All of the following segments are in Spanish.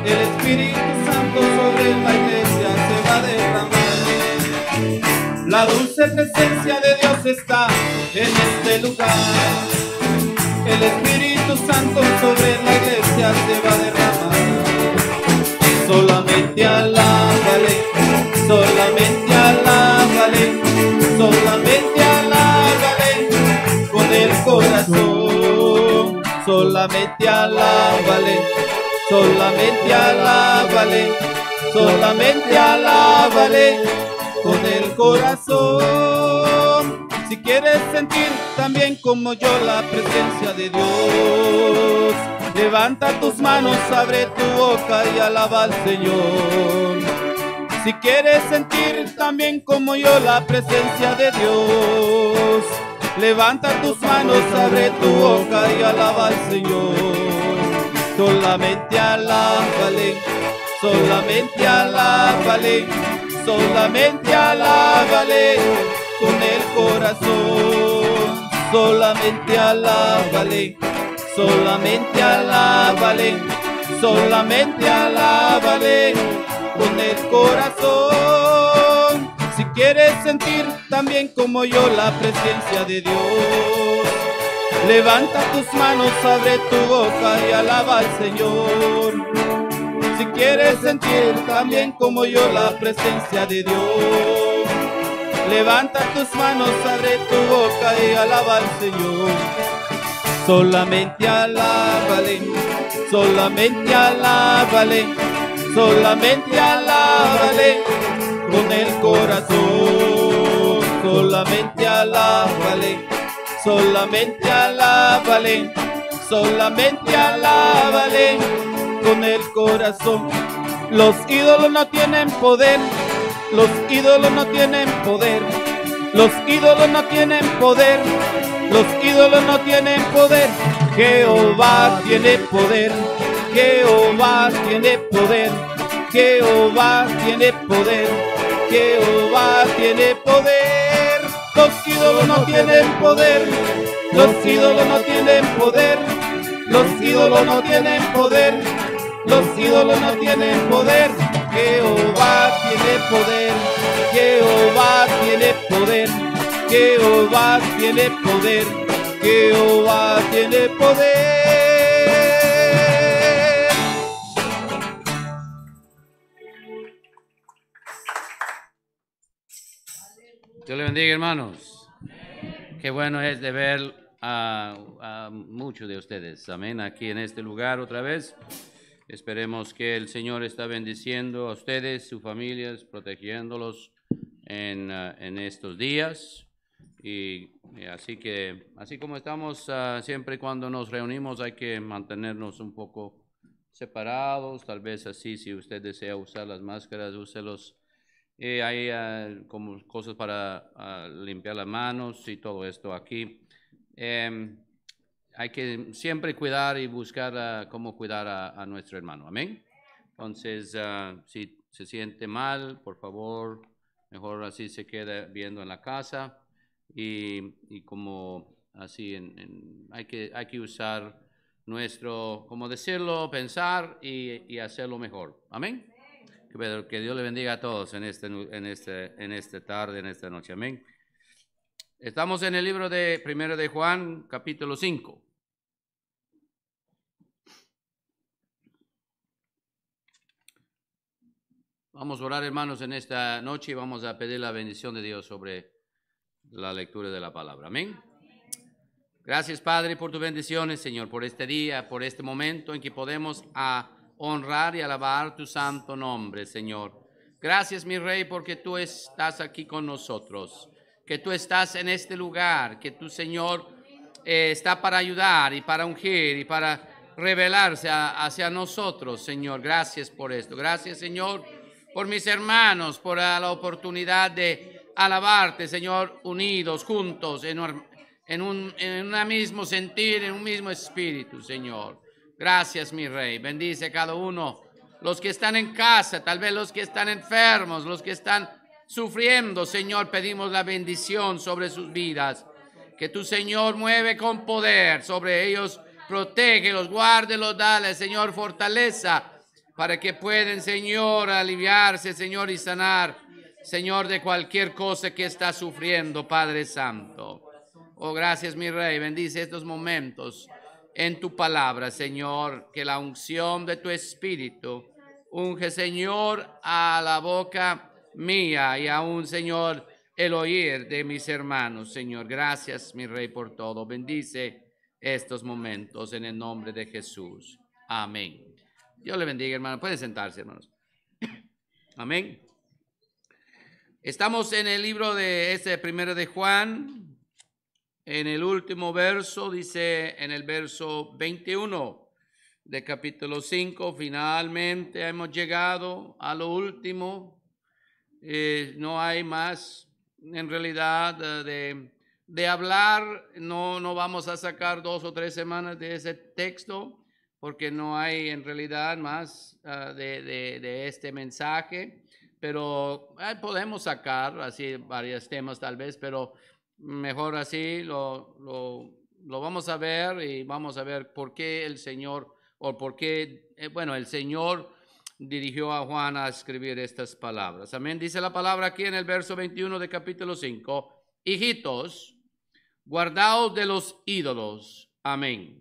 El Espíritu Santo sobre la iglesia se va a derramar. La dulce presencia de Dios está en este lugar. El Espíritu Santo sobre la iglesia se va a derramar. Solamente alábale, solamente alábale, solamente alábale con el corazón. Solamente alábale, solamente alábale, solamente alábale con el corazón. Si quieres sentir también como yo la presencia de Dios, levanta tus manos, abre tu boca y alaba al Señor. Si quieres sentir también como yo la presencia de Dios, levanta tus manos, abre tu boca y alaba al Señor. Solamente alábale, solamente alábale, solamente alábale con el corazón. Solamente alábale, solamente alábale, solamente alábale con el corazón. Si quieres sentir también como yo la presencia de Dios, levanta tus manos, abre tu boca y alaba al Señor. Si quieres sentir también como yo la presencia de Dios, levanta tus manos, abre tu boca y alaba al Señor. Solamente alábale, solamente alábale, solamente alábale con el corazón. Solamente alábale, solamente alábale, solamente alábale con el corazón. Los ídolos no tienen poder, los ídolos no tienen poder, los ídolos no tienen poder, los ídolos no tienen poder. Jehová tiene poder, Jehová tiene poder, Jehová tiene poder, Jehová tiene poder. Los ídolos no tienen poder, los ídolos no tienen poder, los ídolos no tienen poder, los ídolos no tienen poder. Jehová tiene poder, Jehová tiene poder, Jehová tiene poder, Jehová tiene poder. Dios le bendiga, hermanos. Qué bueno es de ver a muchos de ustedes. Amén. Aquí en este lugar otra vez. Esperemos que el Señor está bendiciendo a ustedes, sus familias, protegiéndolos en estos días. Y así como estamos siempre cuando nos reunimos, hay que mantenernos un poco separados. Tal vez así, si usted desea usar las máscaras, úselos. Hay como cosas para limpiar las manos y todo esto aquí. Hay que siempre cuidar y buscar cómo cuidar a nuestro hermano. Amén. Entonces, si se siente mal, por favor, mejor así se queda viendo en la casa. Y como así, hay que usar nuestro, como decirlo, pensar y hacerlo mejor. Amén. Que Dios le bendiga a todos en esta tarde, en esta noche. Amén. Estamos en el libro de 1 de Juan, capítulo 5. Vamos a orar, hermanos, en esta noche y vamos a pedir la bendición de Dios sobre la lectura de la palabra. Amén. Gracias, Padre, por tus bendiciones, Señor, por este día, por este momento en que podemos honrar y alabar tu santo nombre, Señor. Gracias, mi Rey, porque tú estás aquí con nosotros, que tú estás en este lugar, que tu Señor está para ayudar y para ungir y para revelarse hacia nosotros, Señor. Gracias por esto. Gracias, Señor, por mis hermanos, por la oportunidad de alabarte, Señor, unidos, juntos, en un mismo sentir, en un mismo espíritu, Señor. Gracias, mi Rey. Bendice a cada uno, los que están en casa, tal vez los que están enfermos, los que están sufriendo, Señor, pedimos la bendición sobre sus vidas. Que tu Señor mueve con poder sobre ellos, protégelos, guárdelos, dale, Señor, fortaleza para que puedan, Señor, aliviarse, Señor, y sanar, Señor, de cualquier cosa que está sufriendo, Padre Santo. Oh, gracias, mi Rey. Bendice estos momentos en tu palabra, Señor, que la unción de tu Espíritu unge, Señor, a la boca mía y aún, Señor, el oír de mis hermanos, Señor. Gracias, mi Rey, por todo. Bendice estos momentos en el nombre de Jesús. Amén. Dios le bendiga, hermano. Pueden sentarse, hermanos. Amén. Estamos en el libro de primero de Juan. En el último verso, dice en el verso 21 de capítulo 5, finalmente hemos llegado a lo último. No hay más en realidad de hablar. No vamos a sacar 2 o 3 semanas de ese texto porque no hay en realidad más de este mensaje, pero podemos sacar así varios temas tal vez, pero mejor así lo vamos a ver y vamos a ver por qué el Señor, o por qué, el Señor dirigió a Juan a escribir estas palabras. Amén. Dice la palabra aquí en el verso 21 de capítulo 5. Hijitos, guardaos de los ídolos. Amén.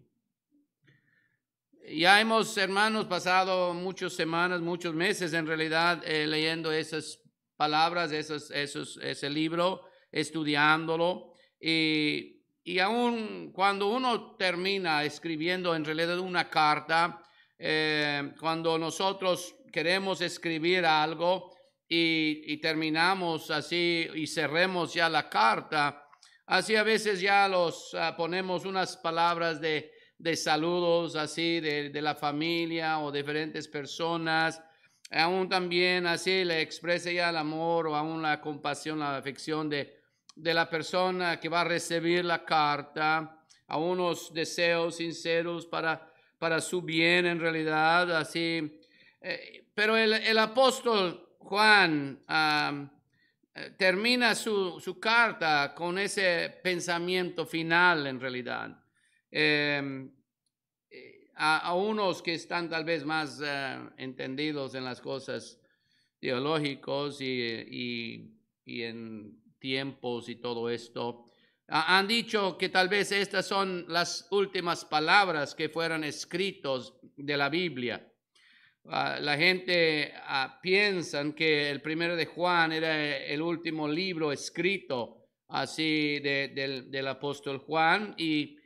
Ya hemos, hermanos, pasado muchas semanas, muchos meses en realidad leyendo esas palabras, ese libro, estudiándolo. Y aún cuando uno termina escribiendo en realidad una carta, cuando nosotros queremos escribir algo y terminamos así y cerremos ya la carta, así a veces ya ponemos unas palabras de saludos así de la familia o diferentes personas, aún también así le expresa ya el amor o aún la compasión, la afección de la persona que va a recibir la carta, a unos deseos sinceros para su bien en realidad, así. Pero el apóstol Juan termina su carta con ese pensamiento final en realidad. A unos que están tal vez más entendidos en las cosas teológicas y en tiempos y todo esto, han dicho que tal vez estas son las últimas palabras que fueron escritos de la Biblia. La gente piensa que el primero de Juan era el último libro escrito así del apóstol Juan y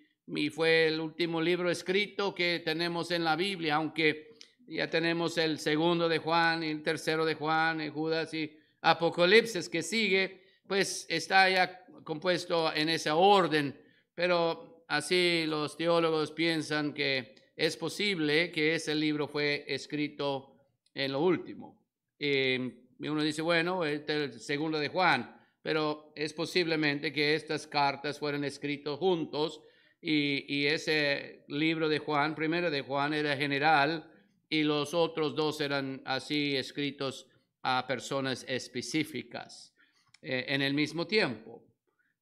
fue el último libro escrito que tenemos en la Biblia, aunque ya tenemos el segundo de Juan y el tercero de Juan, y Judas y Apocalipsis que sigue, pues está ya compuesto en esa orden, pero así los teólogos piensan que es posible que ese libro fue escrito en lo último. Y uno dice, bueno, el segundo de Juan, pero es posiblemente que estas cartas fueron escritas juntos y ese libro de Juan, primero de Juan, era general y los otros dos eran así escritos a personas específicas en el mismo tiempo.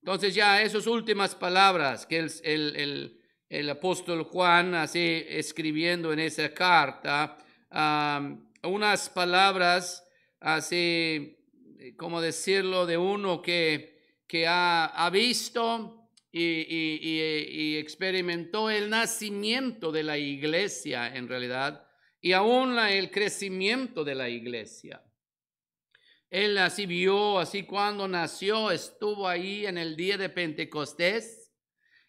Entonces ya esas últimas palabras que el apóstol Juan así escribiendo en esa carta, unas palabras así, como decirlo, de uno que ha visto y experimentó el nacimiento de la iglesia en realidad y aún el crecimiento de la iglesia. Él así vio, así cuando nació, estuvo ahí en el día de Pentecostés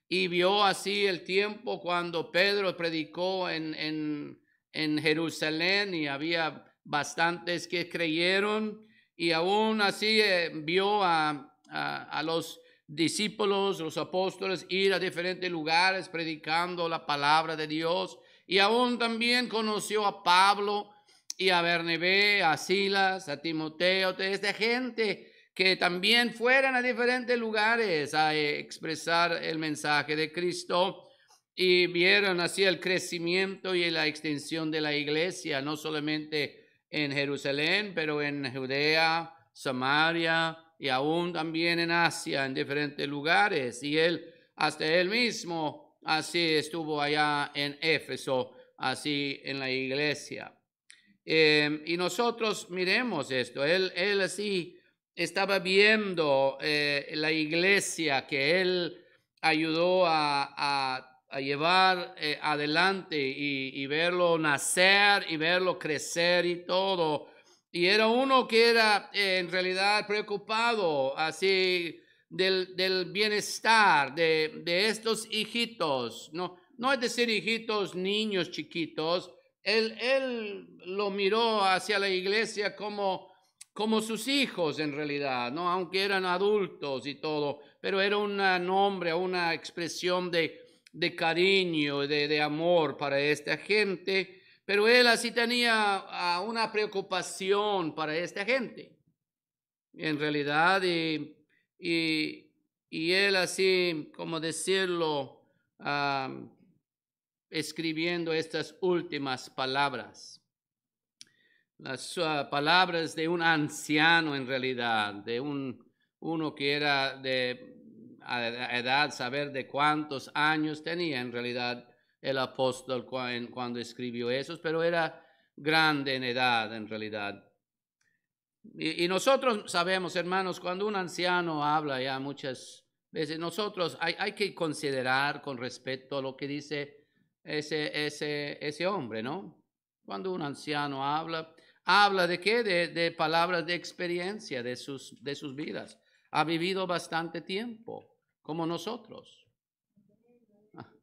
y vio así el tiempo cuando Pedro predicó en Jerusalén y había bastantes que creyeron y aún así vio a los discípulos, los apóstoles ir a diferentes lugares predicando la palabra de Dios y aún también conoció a Pablo y a Bernabé, a Silas, a Timoteo, toda esta gente que también fueran a diferentes lugares a expresar el mensaje de Cristo y vieron así el crecimiento y la extensión de la iglesia, no solamente en Jerusalén, pero en Judea, Samaria y aún también en Asia, en diferentes lugares. Y hasta él mismo, así estuvo allá en Éfeso, así en la iglesia. Y nosotros miremos esto. Él así estaba viendo la iglesia que él ayudó a llevar adelante y verlo nacer y verlo crecer y todo. Y era uno que era en realidad preocupado así del bienestar de estos hijitos, no es decir hijitos, niños chiquitos. Él lo miró hacia la iglesia como sus hijos en realidad, ¿no? Aunque eran adultos y todo, pero era un nombre, una expresión de cariño, de amor para esta gente. Pero él así tenía una preocupación para esta gente, en realidad, y él así, como decirlo, escribiendo estas últimas palabras. Las palabras de un anciano en realidad, de uno que era de edad, saber de cuántos años tenía en realidad el apóstol cuando escribió esos, pero era grande en edad en realidad. Y nosotros sabemos, hermanos, cuando un anciano habla ya muchas veces, nosotros hay que considerar con respeto a lo que dice ese hombre, ¿no? Cuando un anciano habla de qué? De palabras de experiencia de sus vidas. Ha vivido bastante tiempo, como nosotros.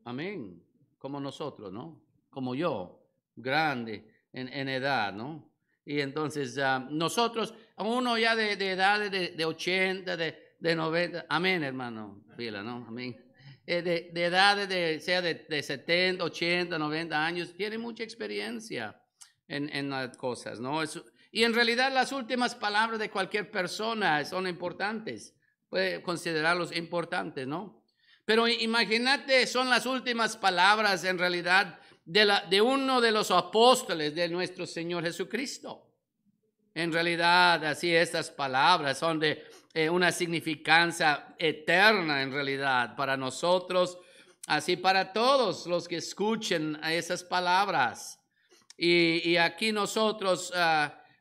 Amén. Como nosotros, ¿no? Como yo, grande en edad, ¿no? Y entonces nosotros, uno ya de edad de 80, de 90, amén, hermano, fila, ¿no? Amén. De edad sea de 70, 80, 90 años, tiene mucha experiencia en las cosas, ¿no? Y en realidad las últimas palabras de cualquier persona son importantes, puede considerarlos importantes, ¿no? Pero imagínate, son las últimas palabras en realidad de uno de los apóstoles de nuestro Señor Jesucristo. En realidad, así estas palabras son de una significancia eterna en realidad para nosotros, así para todos los que escuchen esas palabras. Y aquí nosotros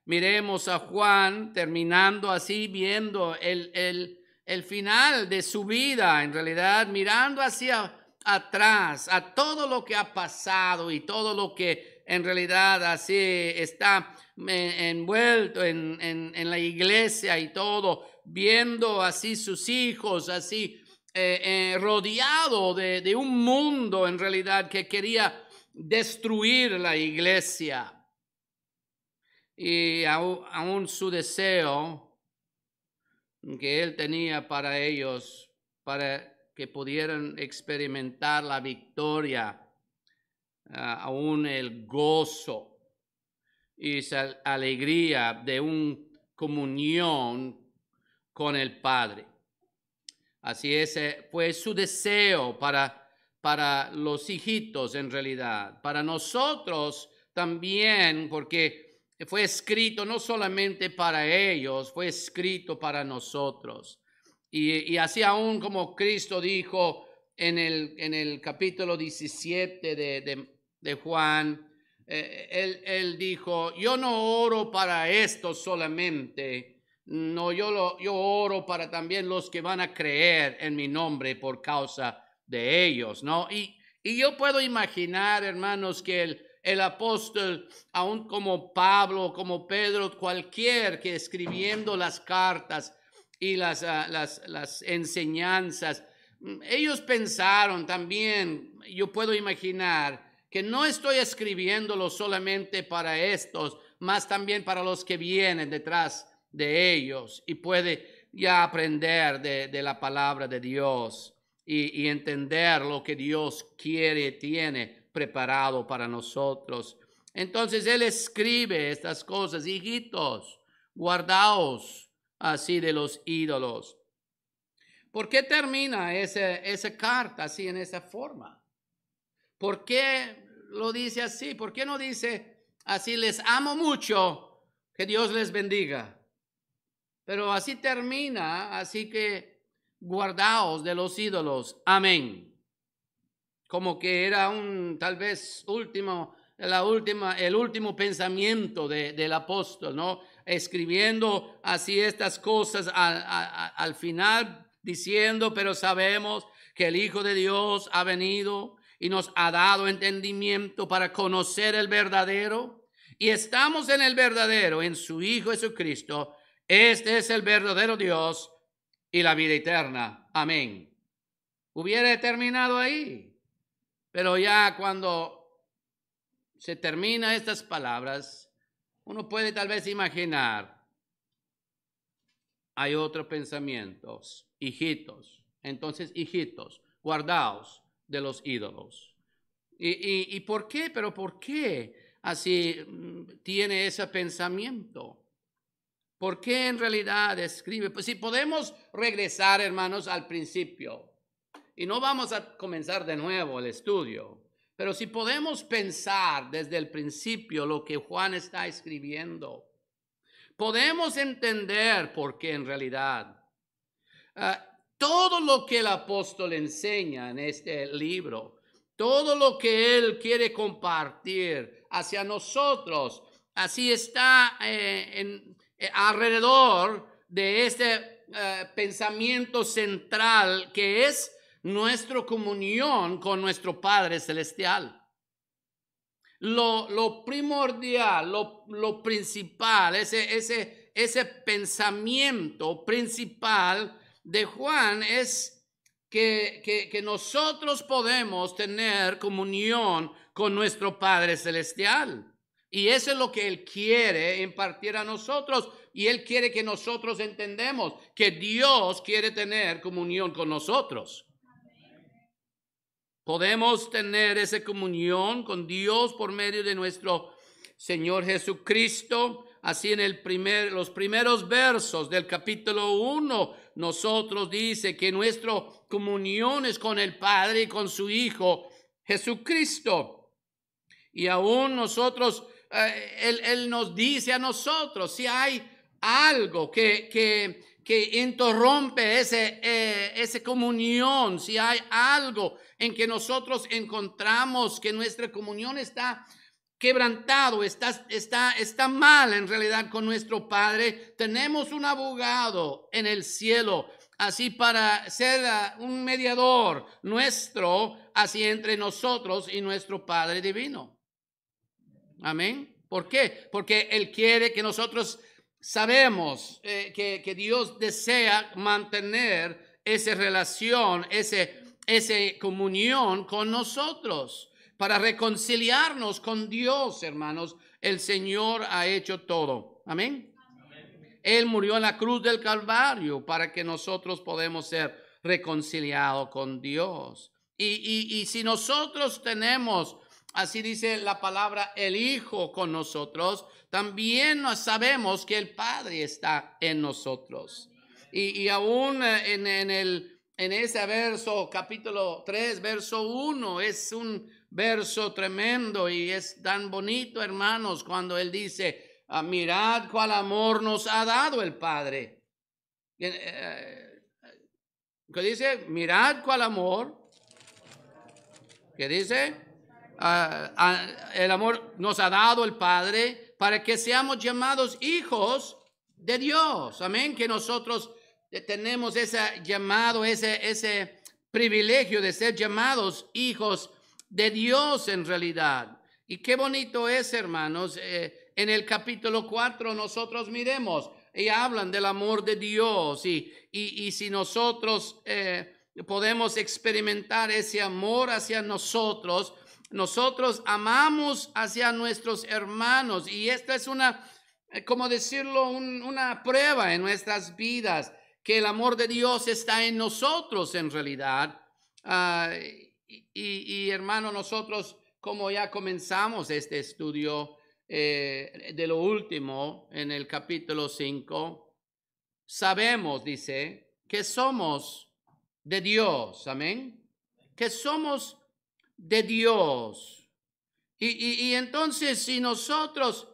miremos a Juan terminando así, viendo el final de su vida, en realidad, mirando hacia atrás a todo lo que ha pasado y todo lo que en realidad así está envuelto en la iglesia y todo, viendo así sus hijos, así rodeado de un mundo en realidad que quería destruir la iglesia. Y aún su deseo que él tenía para ellos, para que pudieran experimentar la victoria, aún el gozo y esa alegría de una comunión con el Padre. Así ese fue su deseo para los hijitos en realidad, para nosotros también, porque fue escrito no solamente para ellos, fue escrito para nosotros. Y así aún como Cristo dijo en el capítulo 17 de Juan, él dijo, yo no oro para esto solamente, no, yo oro para también los que van a creer en mi nombre por causa de ellos, ¿no? Y yo puedo imaginar, hermanos, que el apóstol, aún como Pablo, como Pedro, cualquier que escribiendo las cartas y las enseñanzas, ellos pensaron también, yo puedo imaginar, que no estoy escribiéndolo solamente para estos, más también para los que vienen detrás de ellos y puede ya aprender de la palabra de Dios y entender lo que Dios quiere y tiene preparado para nosotros. Entonces él escribe estas cosas, hijitos, guardaos así de los ídolos. ¿Por qué termina esa carta así en esa forma? ¿Por qué lo dice así? ¿Por qué no dice así, les amo mucho, que Dios les bendiga? Pero así termina, así que guardaos de los ídolos. Amén. Como que era tal vez último el último pensamiento del apóstol, ¿no? Escribiendo así estas cosas al final, diciendo, pero sabemos que el Hijo de Dios ha venido y nos ha dado entendimiento para conocer el verdadero, y estamos en el verdadero, en su Hijo Jesucristo. Este es el verdadero Dios y la vida eterna. Amén. Hubiera terminado ahí, pero ya cuando se termina estas palabras, uno puede tal vez imaginar, hay otros pensamientos, hijitos. Entonces, hijitos, guardaos de los ídolos. ¿Y por qué? ¿Pero por qué así tiene ese pensamiento? ¿Por qué en realidad escribe? Pues si podemos regresar, hermanos, al principio, y no vamos a comenzar de nuevo el estudio, pero si podemos pensar desde el principio lo que Juan está escribiendo, podemos entender por qué en realidad todo lo que el apóstol enseña en este libro, todo lo que él quiere compartir hacia nosotros, así está alrededor de este pensamiento central que es nuestra comunión con nuestro Padre Celestial. Lo primordial, lo principal, ese pensamiento principal de Juan es que nosotros podemos tener comunión con nuestro Padre Celestial. Y eso es lo que Él quiere impartir a nosotros. Y Él quiere que nosotros entendamos que Dios quiere tener comunión con nosotros. Podemos tener esa comunión con Dios por medio de nuestro Señor Jesucristo. Así en los primeros versos del capítulo 1, nosotros dice que nuestra comunión es con el Padre y con su Hijo Jesucristo. Y aún nosotros, Él nos dice a nosotros, si hay algo que interrumpe esa comunión, si hay algo en que nosotros encontramos que nuestra comunión está quebrantado, está mal en realidad con nuestro Padre, tenemos un abogado en el cielo, así para ser un mediador nuestro, así entre nosotros y nuestro Padre divino. Amén. ¿Por qué? Porque Él quiere que nosotros sabemos que Dios desea mantener esa relación, esa comunión con nosotros. Para reconciliarnos con Dios, hermanos, el Señor ha hecho todo. Amén. Amén. Él murió en la cruz del Calvario para que nosotros podamos ser reconciliados con Dios. Y si nosotros tenemos, así dice la palabra, el Hijo con nosotros, también sabemos que el Padre está en nosotros. Y aún en ese verso, capítulo 3, verso 1, es un verso tremendo y es tan bonito, hermanos, cuando él dice, mirad cuál amor nos ha dado el Padre. ¿Qué dice? Mirad cuál amor. ¿Qué dice? El amor nos ha dado el Padre para que seamos llamados hijos de Dios. Amén. Que nosotros tenemos ese llamado, ese privilegio de ser llamados hijos de Dios en realidad. Y qué bonito es, hermanos, en el capítulo 4 nosotros miremos y hablan del amor de Dios y si nosotros podemos experimentar ese amor hacia nosotros amamos hacia nuestros hermanos y esta es como decirlo, una prueba en nuestras vidas que el amor de Dios está en nosotros en realidad. Y hermano, nosotros como ya comenzamos este estudio de lo último en el capítulo 5, sabemos, dice, que somos de Dios, amén, que somos de Dios. Y entonces si nosotros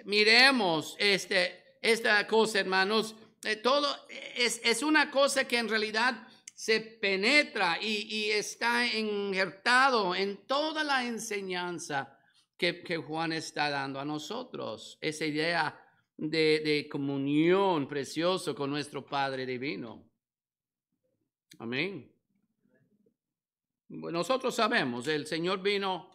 miremos esta cosa, hermanos, todo es una cosa que en realidad se penetra y está injertado en toda la enseñanza que Juan está dando a nosotros, esa idea de comunión precioso con nuestro Padre Divino. Amén. Nosotros sabemos, el Señor vino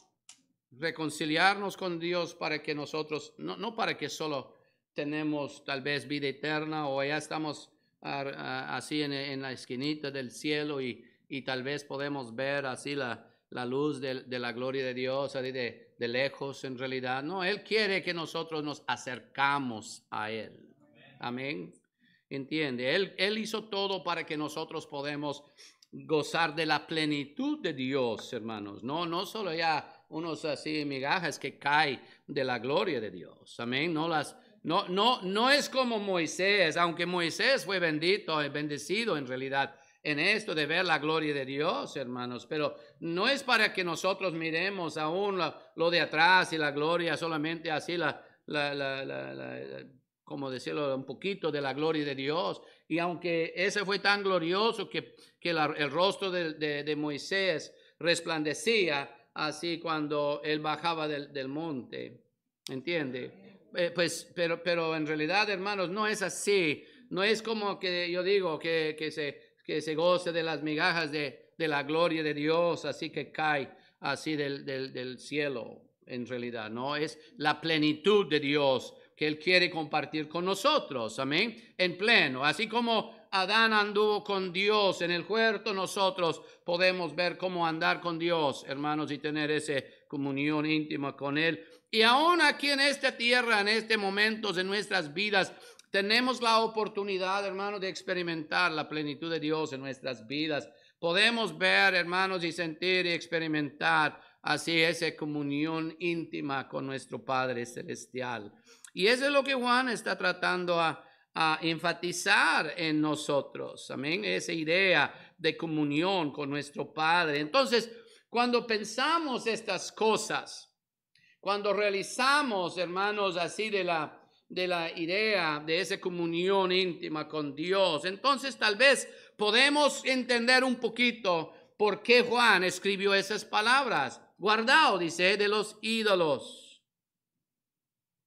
reconciliarnos con Dios para que nosotros, no para que solo tenemos tal vez vida eterna o ya estamos así en la esquinita del cielo y tal vez podemos ver así la luz de la gloria de Dios de lejos en realidad. No, Él quiere que nosotros nos acercamos a Él. Amén. Entiende, Él hizo todo para que nosotros podamos gozar de la plenitud de Dios, hermanos. No solo ya unos así migajas que caen de la gloria de Dios. Amén. No es como Moisés, aunque Moisés fue bendito y bendecido en realidad en esto de ver la gloria de Dios, hermanos, pero no es para que nosotros miremos aún lo de atrás y la gloria solamente así como decirlo, un poquito de la gloria de Dios. Y aunque ese fue tan glorioso que el rostro de Moisés resplandecía así cuando él bajaba del monte, ¿entiende? Pero en realidad, hermanos, no es así. No es como que yo digo que se goce de las migajas de la gloria de Dios, así que cae así del cielo, en realidad. No, es la plenitud de Dios que Él quiere compartir con nosotros, amén, en pleno. Así como Adán anduvo con Dios en el huerto, nosotros podemos ver cómo andar con Dios, hermanos, y tener esa comunión íntima con Él. Y aún aquí en esta tierra, en este momento de nuestras vidas, tenemos la oportunidad, hermanos, de experimentar la plenitud de Dios en nuestras vidas. Podemos ver, hermanos, y sentir y experimentar así esa comunión íntima con nuestro Padre Celestial. Y eso es lo que Juan está tratando a enfatizar en nosotros. Amén. Esa idea de comunión con nuestro Padre. Entonces, cuando pensamos estas cosas, cuando realizamos, hermanos, así de la idea de esa comunión íntima con Dios, entonces tal vez podemos entender un poquito por qué Juan escribió esas palabras. Guardado, dice, de los ídolos.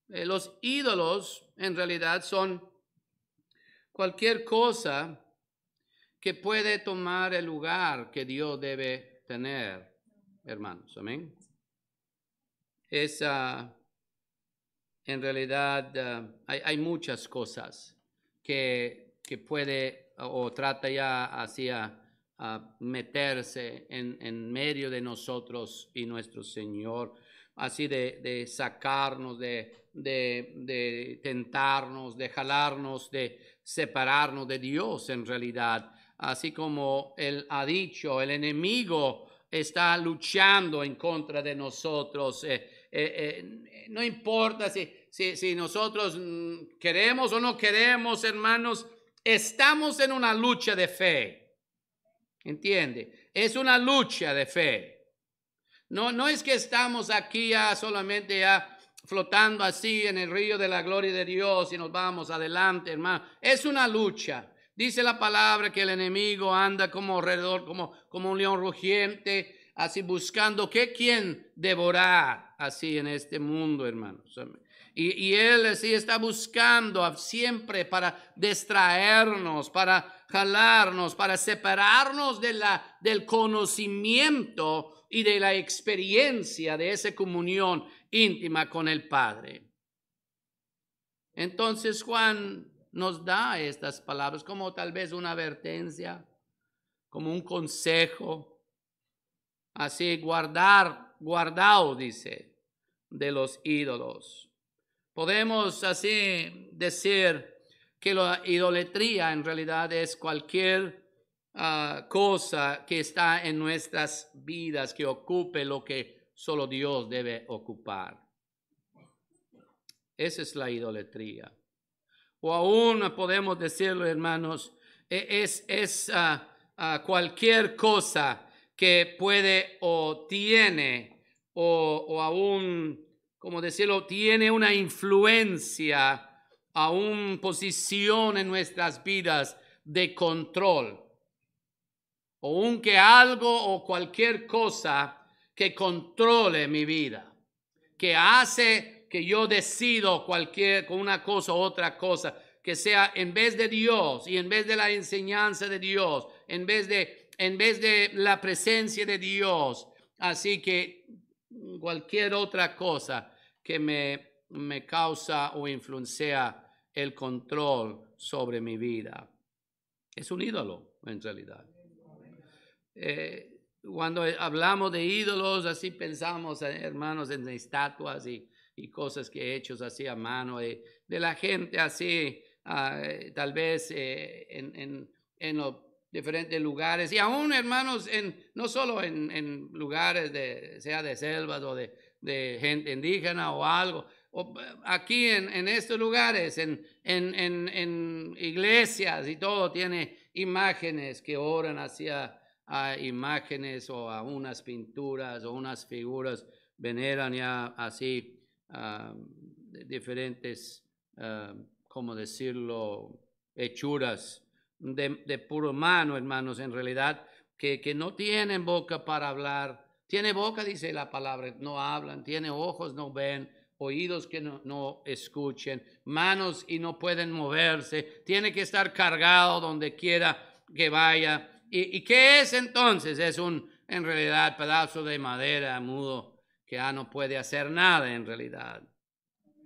Los ídolos en realidad son cualquier cosa que puede tomar el lugar que Dios debe tener, hermanos. Amén. En realidad hay muchas cosas que puede o trata ya hacia meterse en medio de nosotros y nuestro Señor, así de sacarnos, de tentarnos, de jalarnos, de separarnos de Dios en realidad. Así como Él ha dicho, el enemigo está luchando en contra de nosotros. No importa si nosotros queremos o no queremos, hermanos, estamos en una lucha de fe. ¿Entiende? Es una lucha de fe. No es que estamos aquí ya solamente ya flotando así en el río de la gloria de Dios y nos vamos adelante, hermano. Es una lucha. Dice la palabra que el enemigo anda como alrededor, como un león rugiente, así buscando quien devorar así en este mundo, hermanos. Y él así está buscando siempre para distraernos, para jalarnos, para separarnos del conocimiento y de la experiencia de esa comunión íntima con el Padre. Entonces Juan nos da estas palabras como tal vez una advertencia, como un consejo, así guardado, dice, de los ídolos. Podemos así decir que la idolatría en realidad es cualquier cosa que está en nuestras vidas que ocupe lo que solo Dios debe ocupar. Esa es la idolatría. O aún podemos decirlo, hermanos, es cualquier cosa que puede o tiene o aún, como decirlo, tiene una influencia, aún posición en nuestras vidas de control. O aunque algo o cualquier cosa que controle mi vida, que hace que yo decido con una cosa u otra cosa, que sea en vez de Dios y en vez de la enseñanza de Dios, en vez de la presencia de Dios. Así que cualquier otra cosa que me causa o influencia el control sobre mi vida. Es un ídolo, en realidad. Cuando hablamos de ídolos, así pensamos, hermanos, en estatuas y cosas que hechos así a mano, de la gente así, tal vez en los diferentes lugares, y aún, hermanos, no solo en lugares sea de selvas o de gente indígena o algo, o aquí en estos lugares, en iglesias y todo, tiene imágenes que oran hacia a imágenes o a unas pinturas o unas figuras, veneran ya así diferentes, ¿cómo decirlo?, hechuras de puro mano, hermanos, en realidad, que no tienen boca para hablar. Tiene boca, dice la palabra, no hablan, tiene ojos, no ven, oídos que no escuchen, manos y no pueden moverse, tiene que estar cargado donde quiera que vaya. ¿Y qué es entonces? Es en realidad, pedazo de madera mudo que ya no puede hacer nada en realidad.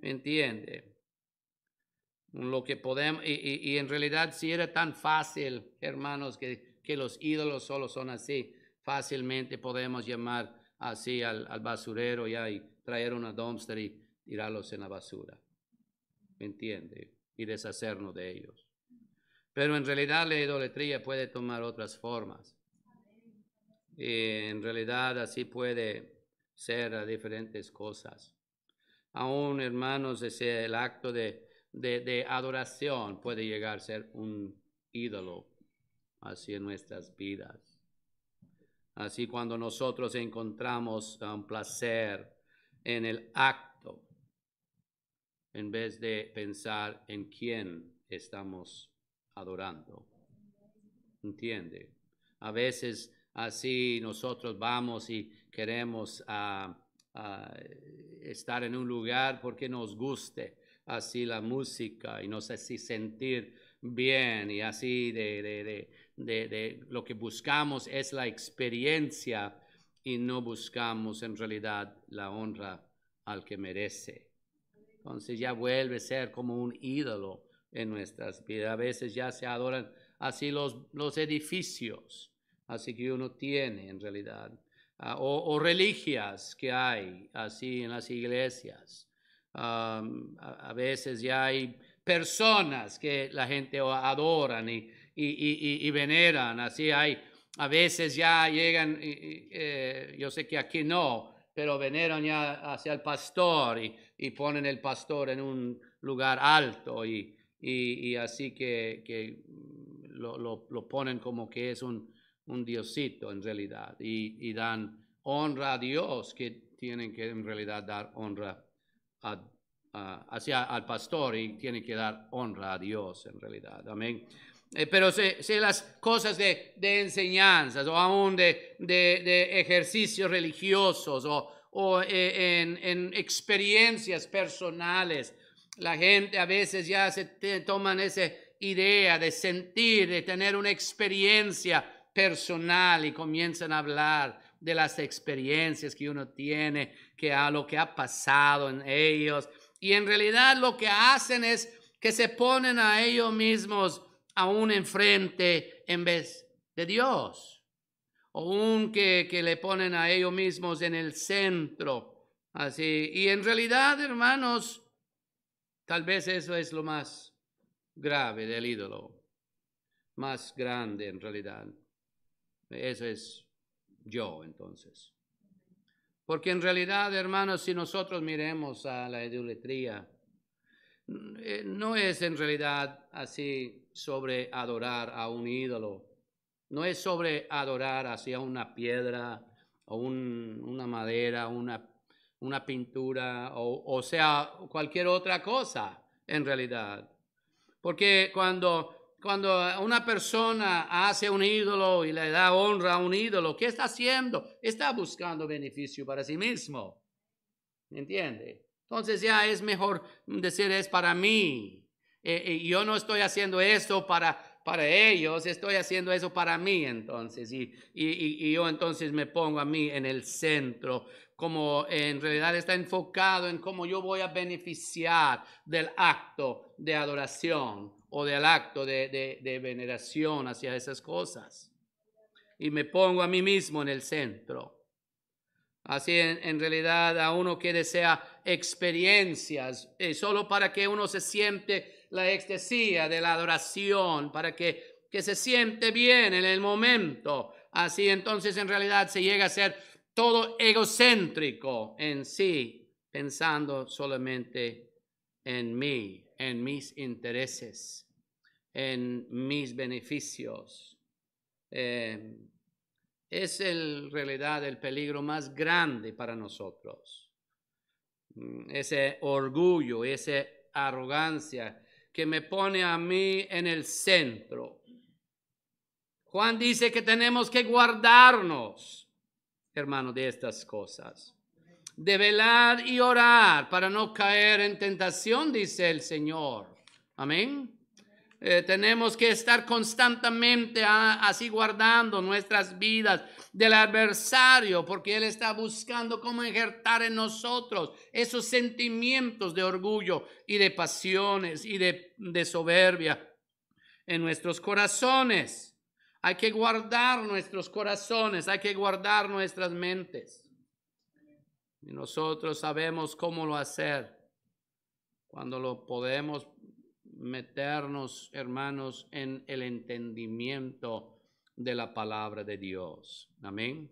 ¿Entiende? Lo que podemos, y en realidad si era tan fácil, hermanos, que los ídolos solo son así, fácilmente podemos llamar así al basurero ya y traer una dumpster y tirarlos en la basura. ¿Entiende? Y deshacernos de ellos. Pero en realidad la idolatría puede tomar otras formas. Y en realidad así puede ser diferentes cosas. Aún, hermanos, el acto de adoración puede llegar a ser un ídolo así en nuestras vidas. Así cuando nosotros encontramos un placer en el acto, en vez de pensar en quién estamos adorando. ¿Entiende? A veces así nosotros vamos y queremos estar en un lugar porque nos guste así la música y nos hace sentir bien, y así de lo que buscamos es la experiencia y no buscamos en realidad la honra al que merece. Entonces ya vuelve a ser como un ídolo en nuestras vidas. A veces ya se adoran así los edificios, así que uno tiene en realidad, o religias que hay así en las iglesias. A veces ya hay personas que la gente adoran y veneran, así hay. A veces ya llegan, yo sé que aquí no, pero veneran ya hacia el pastor y ponen el pastor en un lugar alto y así que lo ponen como que es un diosito en realidad y dan honra a Dios, que tienen que en realidad dar honra hacia al pastor y tienen que dar honra a Dios en realidad. Amén. Pero si las cosas de enseñanzas o aún de ejercicios religiosos o en experiencias personales, la gente a veces ya toman esa idea de sentir, de tener una experiencia personal y comienzan a hablar de las experiencias que uno tiene, lo que ha pasado en ellos. Y en realidad lo que hacen es que se ponen a ellos mismos aún enfrente en vez de Dios. O un que le ponen a ellos mismos en el centro. Así. Y en realidad, hermanos, tal vez eso es lo más grave del ídolo. Más grande en realidad. Eso es yo entonces. Porque en realidad, hermanos, si nosotros miremos a la idolatría, no es en realidad así sobre adorar a un ídolo. No es sobre adorar hacia una piedra o una madera, una pintura o sea cualquier otra cosa en realidad. Porque cuando una persona hace un ídolo y le da honra a un ídolo, ¿qué está haciendo? Está buscando beneficio para sí mismo. ¿Entiende? Entonces ya es mejor decir es para mí. Yo no estoy haciendo eso para ellos, estoy haciendo eso para mí entonces. Y yo entonces me pongo a mí en el centro, como en realidad está enfocado en cómo yo voy a beneficiar del acto de adoración o del acto de veneración hacia esas cosas. Y me pongo a mí mismo en el centro. Así en realidad a uno que desea experiencias, solo para que uno se siente la extasía de la adoración, para que se siente bien en el momento. Así entonces en realidad se llega a ser todo egocéntrico en sí, pensando solamente en mí, en mis intereses, en mis beneficios. Es en realidad el peligro más grande para nosotros. Ese orgullo, esa arrogancia que me pone a mí en el centro. Juan dice que tenemos que guardarnos, hermano, de estas cosas. De velar y orar para no caer en tentación, dice el Señor. Amén. Tenemos que estar constantemente así guardando nuestras vidas del adversario, porque él está buscando cómo ejercer en nosotros esos sentimientos de orgullo y de pasiones y de soberbia en nuestros corazones. Hay que guardar nuestros corazones, hay que guardar nuestras mentes. Y nosotros sabemos cómo lo hacer cuando lo podemos meternos, hermanos, en el entendimiento de la palabra de Dios. Amén.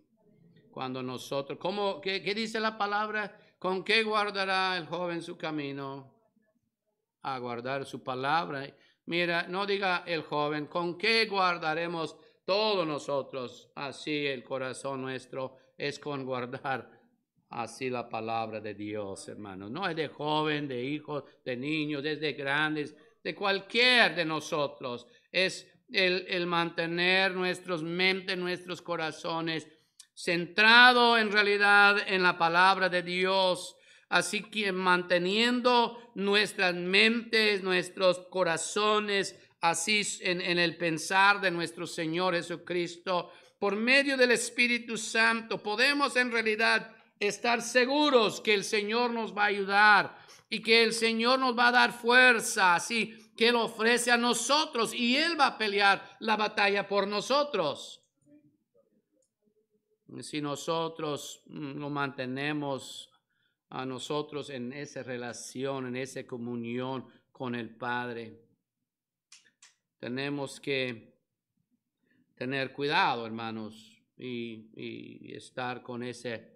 Cuando nosotros, ¿qué dice la palabra? ¿Con qué guardará el joven su camino? A guardar su palabra. Mira, no diga el joven, ¿con qué guardaremos todos nosotros? Así el corazón nuestro es con guardar así la palabra de Dios, hermanos. No es de joven, de hijos, de niños, desde grandes, de cualquier de nosotros. Es el mantener nuestras mentes, nuestros corazones centrado en realidad en la palabra de Dios. Así que manteniendo nuestras mentes, nuestros corazones, así en el pensar de nuestro Señor Jesucristo, por medio del Espíritu Santo, podemos en realidad estar seguros que el Señor nos va a ayudar y que el Señor nos va a dar fuerza, así que Él ofrece a nosotros y Él va a pelear la batalla por nosotros. Si nosotros lo mantenemos a nosotros en esa relación, en esa comunión con el Padre, tenemos que tener cuidado, hermanos, y estar con ese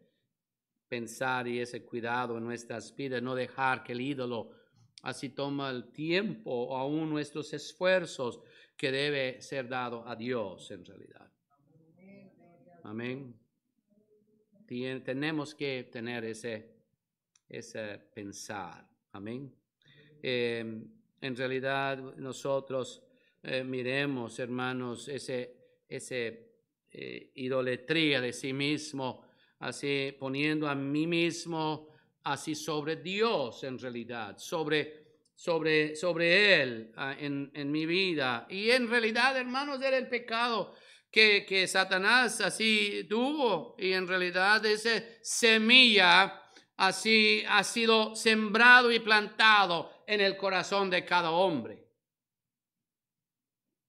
pensar y ese cuidado en nuestras vidas, no dejar que el ídolo así toma el tiempo o aún nuestros esfuerzos que debe ser dado a Dios en realidad. Amén. Tenemos que tener ese pensar. Amén. En realidad nosotros miremos, hermanos, ese idolatría de sí mismo, así poniendo a mí mismo así sobre Dios en realidad, sobre Él en mi vida. Y en realidad, hermanos, era el pecado que Satanás así tuvo, y en realidad esa semilla así ha sido sembrado y plantado en el corazón de cada hombre.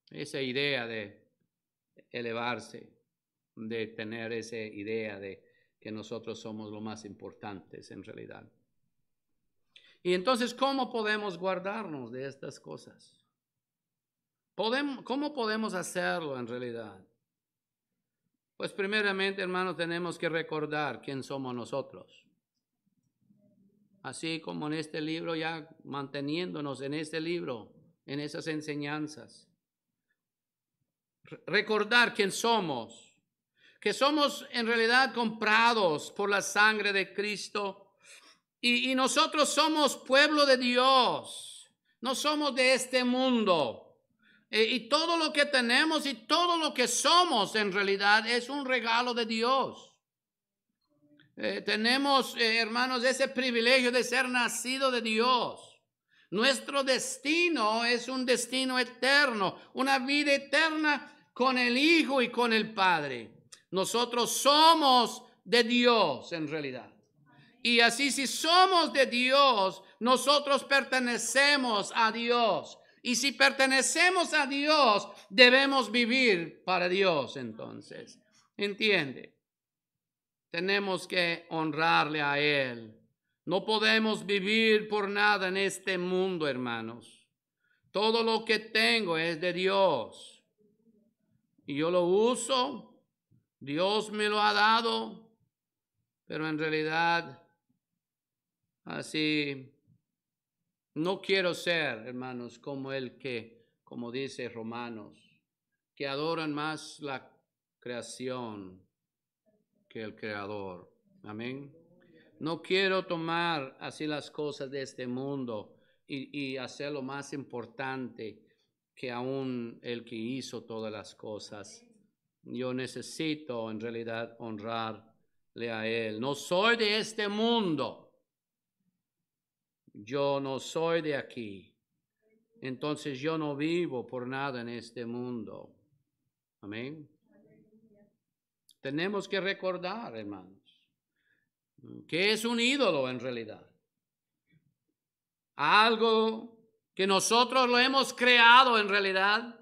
Esa idea de elevarse, de tener esa idea de que nosotros somos lo más importantes en realidad. Y entonces, ¿cómo podemos guardarnos de estas cosas? ¿Cómo podemos hacerlo en realidad? Pues primeramente, hermanos, tenemos que recordar quién somos nosotros. Así como en este libro, ya manteniéndonos en este libro, en esas enseñanzas. Recordar quién somos, que somos en realidad comprados por la sangre de Cristo, y nosotros somos pueblo de Dios, no somos de este mundo. Y todo lo que tenemos y todo lo que somos en realidad es un regalo de Dios. Tenemos, hermanos, ese privilegio de ser nacido de Dios. Nuestro destino es un destino eterno, una vida eterna con el Hijo y con el Padre. Nosotros somos de Dios en realidad. Y así, si somos de Dios, nosotros pertenecemos a Dios. Y si pertenecemos a Dios, debemos vivir para Dios entonces. ¿Entiende? Tenemos que honrarle a Él. No podemos vivir por nada en este mundo, hermanos. Todo lo que tengo es de Dios. Y yo lo uso. Dios me lo ha dado. Pero en realidad, así, no quiero ser, hermanos, como el que, como dice Romanos, que adoran más la creación que el Creador. Amén. No quiero tomar así las cosas de este mundo y hacerlo más importante que aún el que hizo todas las cosas. Yo necesito en realidad honrarle a Él. No soy de este mundo. Yo no soy de aquí. Entonces yo no vivo por nada en este mundo. Amén. Tenemos que recordar, hermanos, que es un ídolo en realidad. Algo que nosotros lo hemos creado en realidad.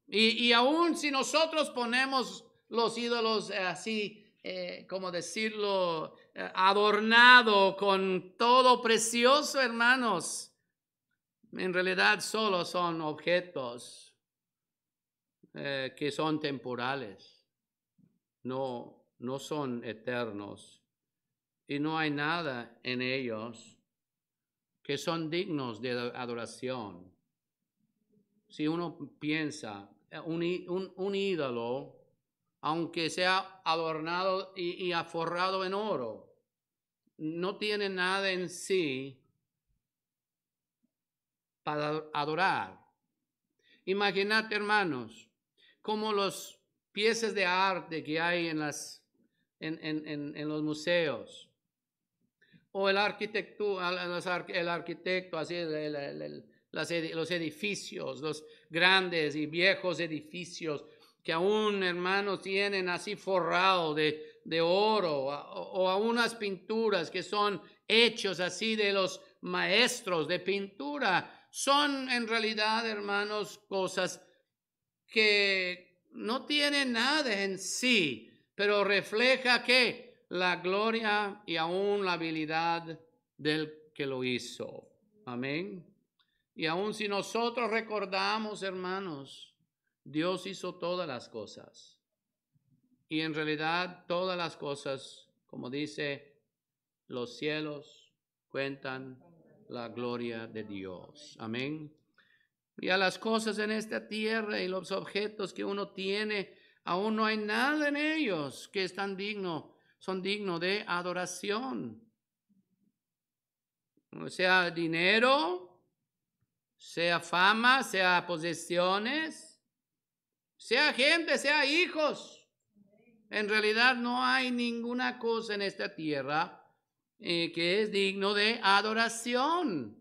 Y aún si nosotros ponemos los ídolos así, como decirlo, adornado con todo precioso, hermanos, en realidad solo son objetos que son temporales, no son eternos. Y no hay nada en ellos que son dignos de adoración. Si uno piensa, un ídolo, aunque sea adornado y aforrado en oro, no tiene nada en sí para adorar. Imagínate, hermanos, como los piezas de arte que hay en los museos. O el arquitecto, así, los edificios, los grandes y viejos edificios que aún, hermanos, tienen así forrado de oro, o a unas pinturas que son hechos así de los maestros de pintura. Son en realidad, hermanos, cosas que no tienen nada en sí, pero refleja que la gloria y aún la habilidad del que lo hizo. Amén. Y aún si nosotros recordamos, hermanos, Dios hizo todas las cosas. Y en realidad todas las cosas, como dice, los cielos cuentan la gloria de Dios. Amén. Y a las cosas en esta tierra y los objetos que uno tiene, aún no hay nada en ellos que son dignos de adoración. Sea dinero, sea fama, sea posesiones, sea gente, sea hijos. En realidad no hay ninguna cosa en esta tierra que es digno de adoración.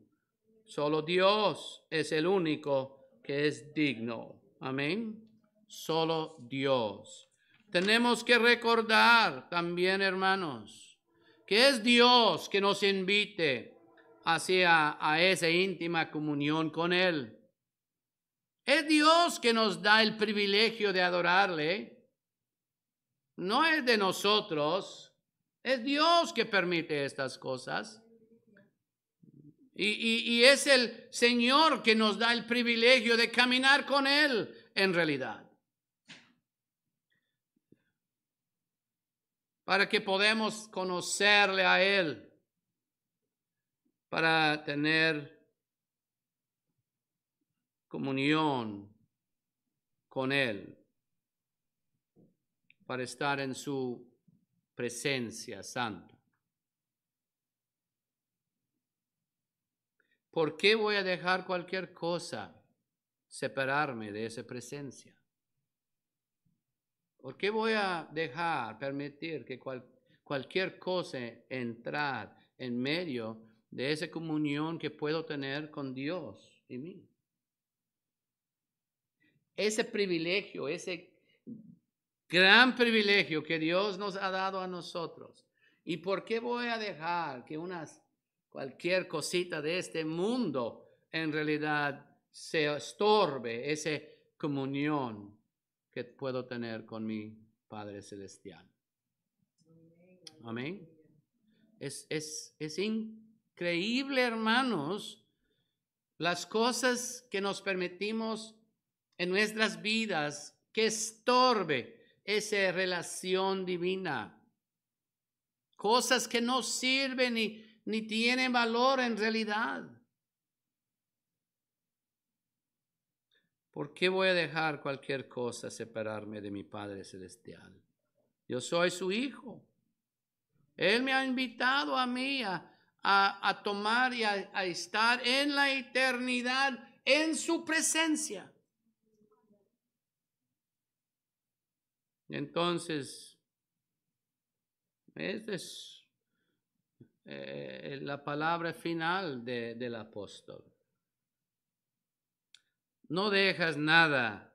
Solo Dios es el único que es digno. Amén. Solo Dios. Tenemos que recordar también, hermanos, que es Dios que nos invite hacia a esa íntima comunión con Él. Es Dios que nos da el privilegio de adorarle. No es de nosotros. Es Dios que permite estas cosas. Y es el Señor que nos da el privilegio de caminar con Él en realidad. Para que podamos conocerle a Él. Para tener comunión con Él. Para estar en su presencia santa. ¿Por qué voy a dejar cualquier cosa separarme de esa presencia? ¿Por qué voy a permitir que cualquier cosa entrar en medio de esa comunión que puedo tener con Dios y mí? Ese privilegio, ese gran privilegio que Dios nos ha dado a nosotros. ¿Y por qué voy a dejar que cualquier cosita de este mundo en realidad se estorbe esa comunión que puedo tener con mi Padre Celestial? Amén. Es increíble, hermanos, las cosas que nos permitimos en nuestras vidas que estorbe esa relación divina. Cosas que no sirven ni tienen valor en realidad. ¿Por qué voy a dejar cualquier cosa separarme de mi Padre Celestial? Yo soy su hijo. Él me ha invitado a mí a tomar y a estar en la eternidad en su presencia. Entonces, esta es la palabra final del apóstol. No dejas nada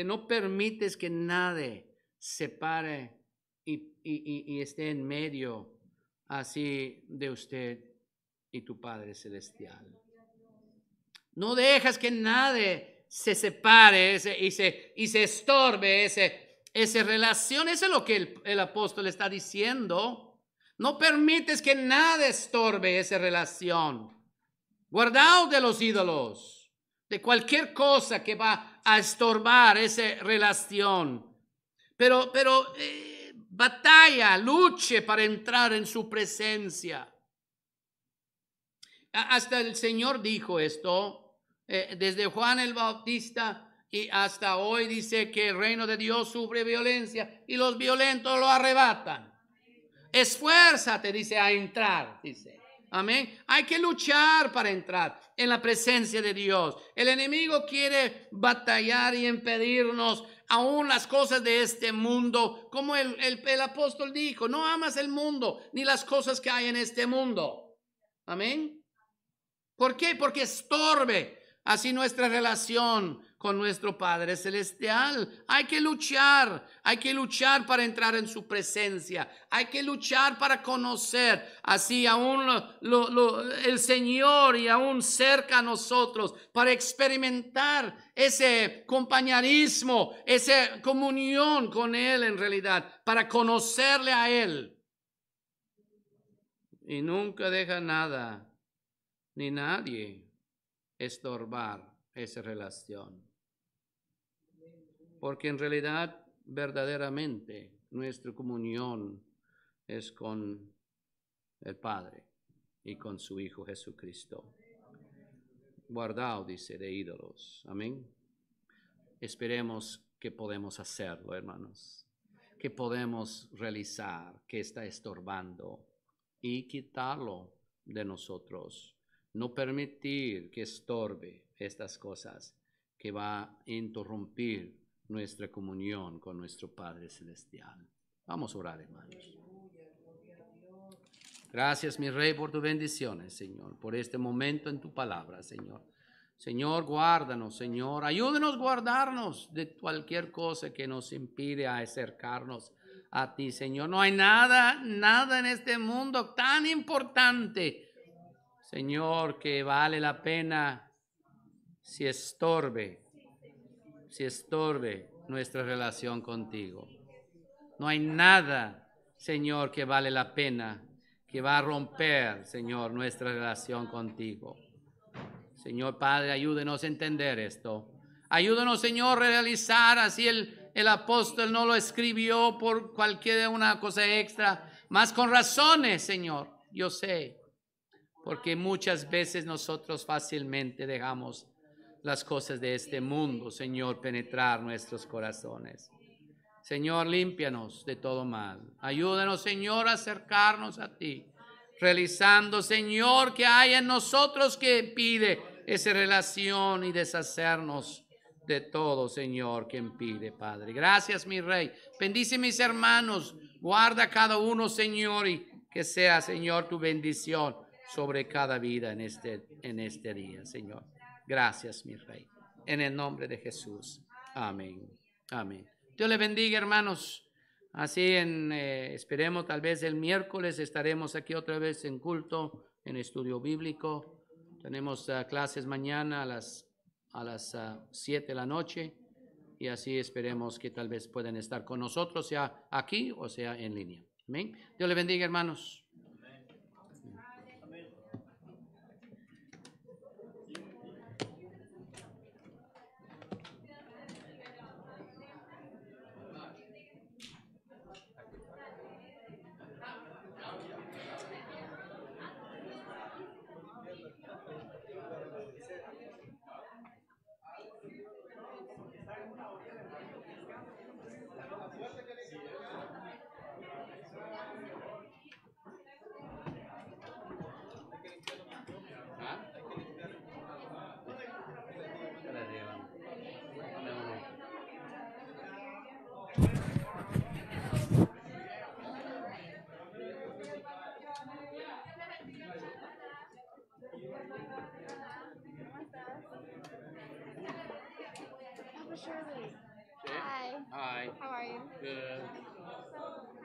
no permites que nadie separe y esté en medio así de usted y tu Padre Celestial. No dejas que nadie se separe y se estorbe esa relación. Eso es lo que el apóstol está diciendo. No permites que nadie estorbe esa relación. Guardaos de los ídolos, de cualquier cosa que va a estorbar esa relación. Pero batalla, luche para entrar en su presencia. Hasta el Señor dijo esto. Desde Juan el Bautista y hasta hoy dice que el reino de Dios sufre violencia y los violentos lo arrebatan. Esfuérzate, dice, a entrar, dice. Amén. Hay que luchar para entrar en la presencia de Dios. El enemigo quiere batallar y impedirnos aún las cosas de este mundo. Como el apóstol dijo, no amas el mundo ni las cosas que hay en este mundo. Amén. ¿Por qué? Porque estorbe así nuestra relación con nuestro Padre Celestial. Hay que luchar para entrar en su presencia. Hay que luchar para conocer así aún el Señor y aún cerca a nosotros, para experimentar ese compañerismo, esa comunión con Él en realidad, para conocerle a Él. Y nunca deja nada ni nadie estorbar esa relación. Porque en realidad, verdaderamente, nuestra comunión es con el Padre y con su Hijo Jesucristo. Guardaos, dice, de ídolos. Amén. Esperemos que podemos hacerlo, hermanos. Que podemos realizar que está estorbando y quitarlo de nosotros. No permitir que estorbe estas cosas que va a interrumpir nuestra comunión con nuestro Padre Celestial. Vamos a orar, hermanos. Gracias, mi Rey, por tus bendiciones, Señor, por este momento en tu palabra, Señor. Señor, guárdanos, Señor. Ayúdenos a guardarnos de cualquier cosa que nos impide acercarnos a ti, Señor. No hay nada en este mundo tan importante, Señor, que vale la pena si estorbe nuestra relación contigo. No hay nada, Señor, que vale la pena, que va a romper, Señor, nuestra relación contigo. Señor Padre, ayúdenos a entender esto. Ayúdenos, Señor, a realizar, así el apóstol no lo escribió por cualquier una cosa extra, más con razones, Señor, yo sé. Porque muchas veces nosotros fácilmente dejamos las cosas de este mundo, Señor, penetrar nuestros corazones. Señor, límpianos de todo mal. Ayúdanos, Señor, a acercarnos a ti. Realizando, Señor, que haya en nosotros que pide esa relación y deshacernos de todo, Señor, que impide, Padre. Gracias, mi Rey. Bendice mis hermanos. Guarda cada uno, Señor, y que sea, Señor, tu bendición sobre cada vida en este día, Señor. Gracias, mi Rey. En el nombre de Jesús. Amén. Amén. Dios le bendiga, hermanos. Así esperemos, tal vez el miércoles estaremos aquí otra vez en culto, en estudio bíblico. Tenemos clases mañana a las 7 de la noche y así esperemos que tal vez puedan estar con nosotros, sea aquí o sea en línea. Amén. Dios le bendiga, hermanos. Shirley. Hi. Hi. How are you? Good.